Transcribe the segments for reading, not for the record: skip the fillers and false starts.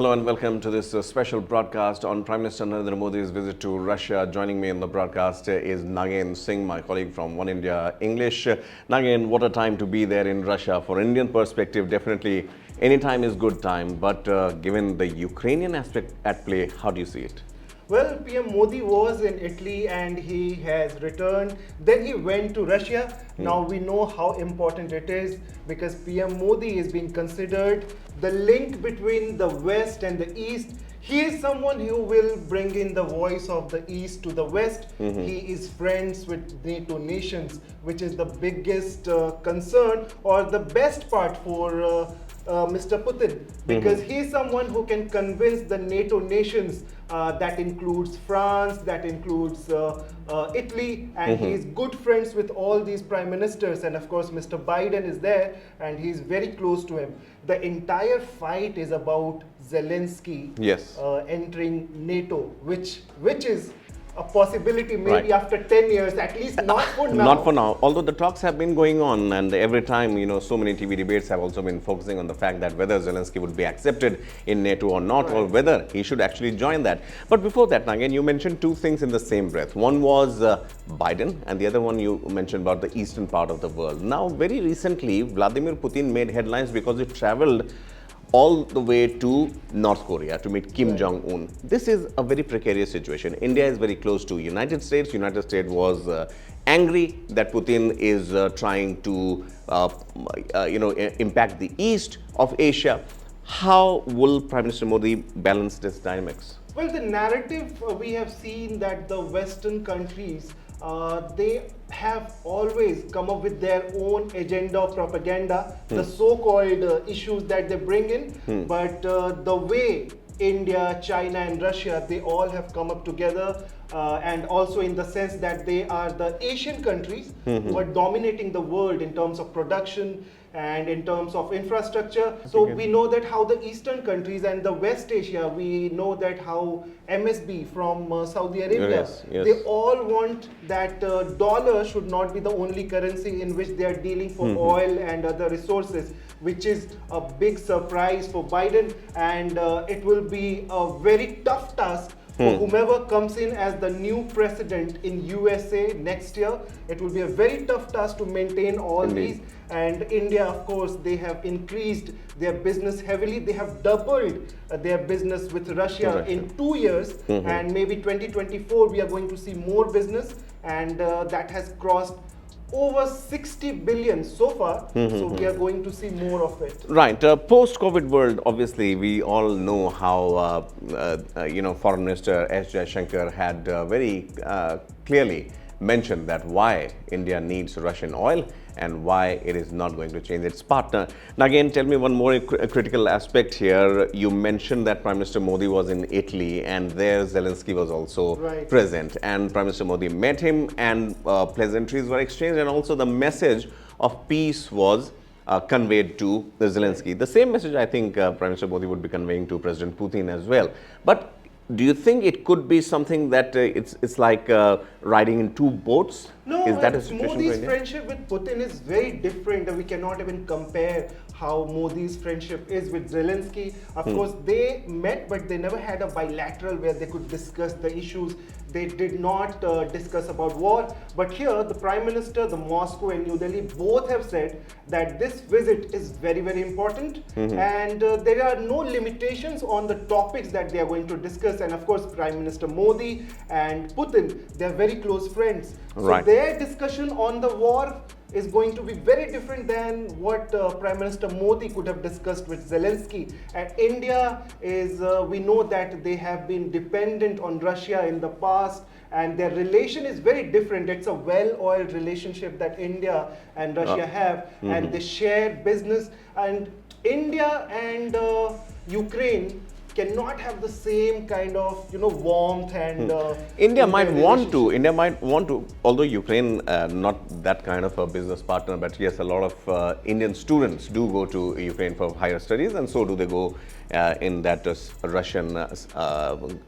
Hello and welcome to this special broadcast on Prime Minister Narendra Modi's visit to Russia. Joining me in the broadcast is Nagin Singh, my colleague from OneIndia English. Nagin, what a time to be there in Russia. For Indian perspective, definitely any time is good time. But given the Ukrainian aspect at play, how do you see it? Well, PM Modi was in Italy and he has returned. Then he went to Russia. Now we know how important it is because PM Modi is being considered the link between the West and the East. He is someone who will bring in the voice of the East to the West. He is friends with NATO nations, which is the biggest concern or the best part for Mr. Putin, because he is someone who can convince the NATO nations, that includes France, that includes Italy, and he is good friends with all these prime ministers. And of course, Mr. Biden is there and he is very close to him. The entire fight is about Zelensky entering NATO, which is a possibility maybe after 10 years, at least not for now. Not for now, although the talks have been going on and every time, so many TV debates have also been focusing on the fact that whether Zelensky would be accepted in NATO or not, or whether he should actually join that. But before that, again, you mentioned two things in the same breath. One was Biden and the other one you mentioned about the eastern part of the world. Now, very recently, Vladimir Putin made headlines because he traveled all the way to North Korea to meet Kim Jong-un. This is a very precarious situation. India is very close to United States. United States was angry that Putin is trying to, impact the east of Asia. How will Prime Minister Modi balance this dynamics? Well, the narrative we have seen that the Western countries, they have always come up with their own agenda of propaganda, the so-called issues that they bring in. But the way India, China and Russia, they all have come up together, and also in the sense that they are the Asian countries who are dominating the world in terms of production and in terms of infrastructure. So we know that how the Eastern countries and the West Asia, we know that how MSB from Saudi Arabia, they all want that dollar should not be the only currency in which they are dealing for oil and other resources, which is a big surprise for Biden, and it will be a very tough task for whomever comes in as the new president in USA next year. It will be a very tough task to maintain all these. And India, of course, they have increased their business heavily. They have doubled their business with Russia in 2 years. And maybe 2024, we are going to see more business. And that has crossed over 60 billion so far. So we are going to see more of it. Right. Post-COVID world, obviously, we all know how, Foreign Minister S. Jaishankar had very clearly mentioned that why India needs Russian oil and why it is not going to change its partner. Now again, tell me one more critical aspect here. You mentioned that Prime Minister Modi was in Italy and there Zelensky was also present, and Prime Minister Modi met him and pleasantries were exchanged, and also the message of peace was conveyed to Zelensky. The same message I think Prime Minister Modi would be conveying to President Putin as well. But do you think it could be something that it's like riding in two boats? No, is that a situation Modi's friendship with Putin is very different. We cannot even compare how Modi's friendship is with Zelensky. Of course, they met, but they never had a bilateral where they could discuss the issues. They did not discuss about war. But here, the Prime Minister, the Moscow and New Delhi both have said that this visit is very, very important. And there are no limitations on the topics that they are going to discuss. And of course, Prime Minister Modi and Putin, they are very close friends. So their discussion on the war is going to be very different than what Prime Minister Modi could have discussed with Zelensky. And India is, we know that they have been dependent on Russia in the past, and their relation is very different. It's a well-oiled relationship that India and Russia have, and they share business. And India and Ukraine cannot have the same kind of warmth and India might want to, although Ukraine not that kind of a business partner, but yes, a lot of Indian students do go to Ukraine for higher studies, and so do they go in that Russian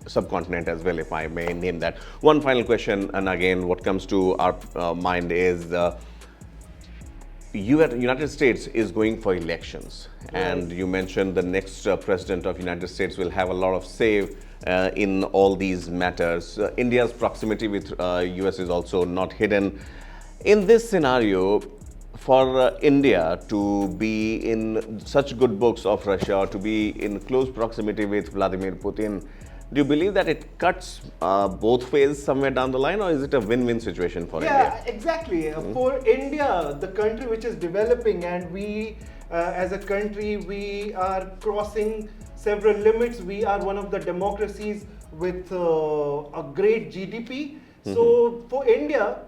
subcontinent as well, if I may name that. One final question, and again what comes to our mind is United States is going for elections, and you mentioned the next president of United States will have a lot of say in all these matters. India's proximity with US is also not hidden. In this scenario, for India to be in such good books of Russia, or to be in close proximity with Vladimir Putin, do you believe that it cuts both ways somewhere down the line, or is it a win-win situation for India? Yeah, exactly. For India, the country which is developing, and we as a country, we are crossing several limits. We are one of the democracies with a great GDP. So for India,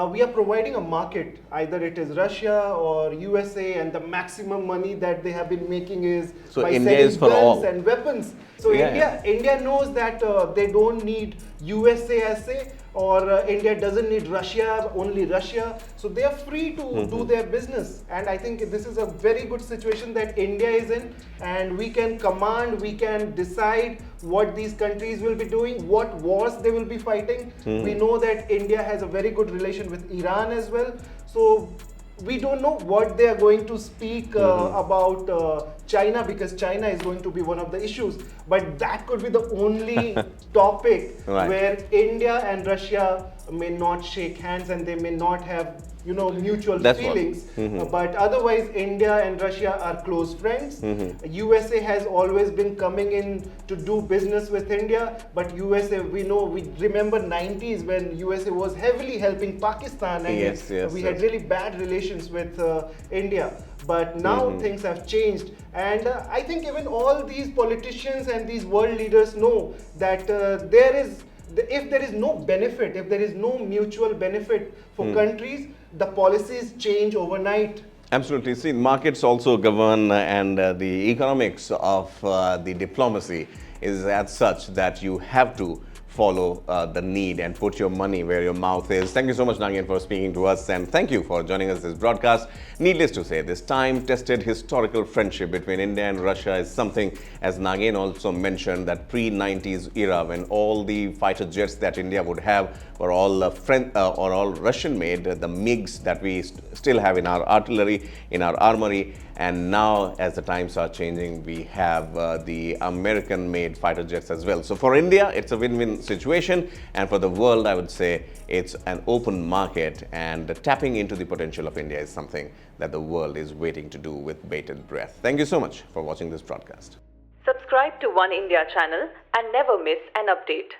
we are providing a market, either it is Russia or USA, and the maximum money that they have been making is So by India selling is for guns all. and weapons. So India knows that they don't need USA as say, or India doesn't need Russia, only Russia. So they are free to do their business. And I think this is a very good situation that India is in, and we can command, we can decide what these countries will be doing, what wars they will be fighting. We know that India has a very good relation with Iran as well. So we don't know what they are going to speak about China, because China is going to be one of the issues. But that could be the only topic where India and Russia may not shake hands, and they may not have mutual feelings. But otherwise, India and Russia are close friends. USA has always been coming in to do business with India, but USA, we remember 90s when USA was heavily helping Pakistan, and we had really bad relations with India. But now things have changed, and I think even all these politicians and these world leaders know that if there is no benefit, if there is no mutual benefit for countries, the policies change overnight. Absolutely. See, markets also govern, and the economics of the diplomacy is as such that you have to follow the need and put your money where your mouth is. Thank you so much, Nagin, for speaking to us, and thank you for joining us this broadcast. Needless to say, this time-tested historical friendship between India and Russia is something, as Nagin also mentioned, that pre-90s era, when all the fighter jets that India would have were all all Russian-made, the MiGs that we still have in our artillery, in our armory. And now, as the times are changing, we have the American-made fighter jets as well. So for India, it's a win-win situation. And for the world, I would say it's an open market. And tapping into the potential of India is something that the world is waiting to do with bated breath. Thank you so much for watching this broadcast. Subscribe to One India channel and never miss an update.